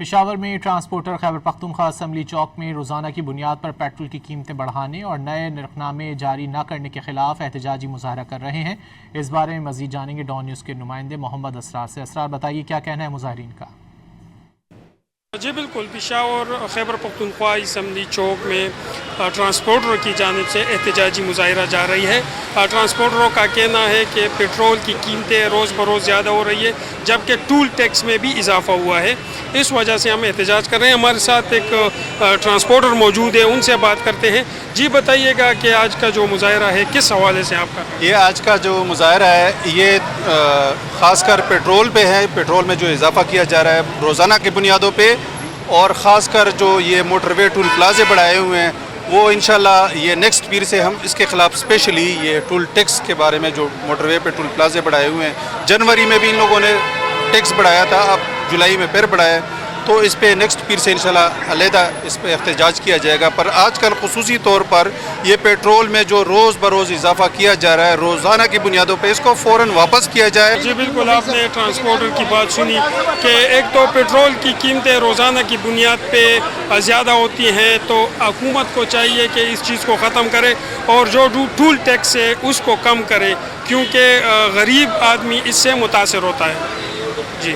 پشاور میں transporter Khyber Pakhtunkhwa assembly چوک میں روزانہ کی بنیاد پر پیٹرول کی قیمتیں بڑھانے اور نئے نرخنامے جاری نہ کرنے کے خلاف احتجاجی مظاہرہ کر رہے ہیں۔ اس بارے میں مزید جانیں گے ڈان نیوز کے نمائندے محمد اسرار سے۔ اسرار، بتائیے کیا کہنا ہے مظاہرین کا؟ جی بالکل، پشاور خیبر پختونخوا اسمبلی چوک میں ٹرانسپورٹروں کی جانب سے احتجاجی مظاہرہ جا رہی ہے۔ ٹرانسپورٹروں کا کہنا ہے کہ پیٹرول کی قیمتیں روز بروز زیادہ ہو رہی ہے، جبکہ ٹول ٹیکس میں بھی اضافہ ہوا ہے۔ اس وجہ سے ہم احتجاج کر رہے ہیں۔ ہمارے ساتھ ایک ٹرانسپورٹر موجود ہے، ان سے بات کرتے ہیں۔ جی بتائیے گا کہ آج کا جو مظاہرہ ہے کس حوالے سے آپ کا؟ یہ آج کا جو مظاہرہ ہے یہ خاص کر پیٹرول پہ ہے۔ پیٹرول میں جو اضافہ کیا جا رہا ہے روزانہ کی بنیادوں پہ، اور خاص کر جو یہ موٹر وے ٹول پلازے بڑھائے ہوئے ہیں، وہ انشاءاللہ یہ نیکسٹ پیر سے ہم اس کے خلاف اسپیشلی یہ ٹول ٹیکس کے بارے میں جو موٹر وے پہ ٹول پلازے بڑھائے ہوئے ہیں، جنوری میں بھی ان لوگوں نے ٹیکس بڑھایا تھا، اب جولائی میں پھر بڑھایا، تو اس پہ نیکسٹ پیر سے انشاءاللہ علیحدہ اس پہ احتجاج کیا جائے گا۔ پر آج کل خصوصی طور پر یہ پیٹرول میں جو روز بروز اضافہ کیا جا رہا ہے روزانہ کی بنیادوں پہ، اس کو فوراً واپس کیا جائے۔ جی بالکل، آپ نے ٹرانسپورٹر کی بات سنی کہ ایک تو پیٹرول کی قیمتیں روزانہ کی بنیاد پہ زیادہ ہوتی ہیں، تو حکومت کو چاہیے کہ اس چیز کو ختم کرے اور جو ٹول ٹیکس ہے اس کو کم کرے، کیونکہ غریب آدمی اس سے متاثر ہوتا ہے۔ جی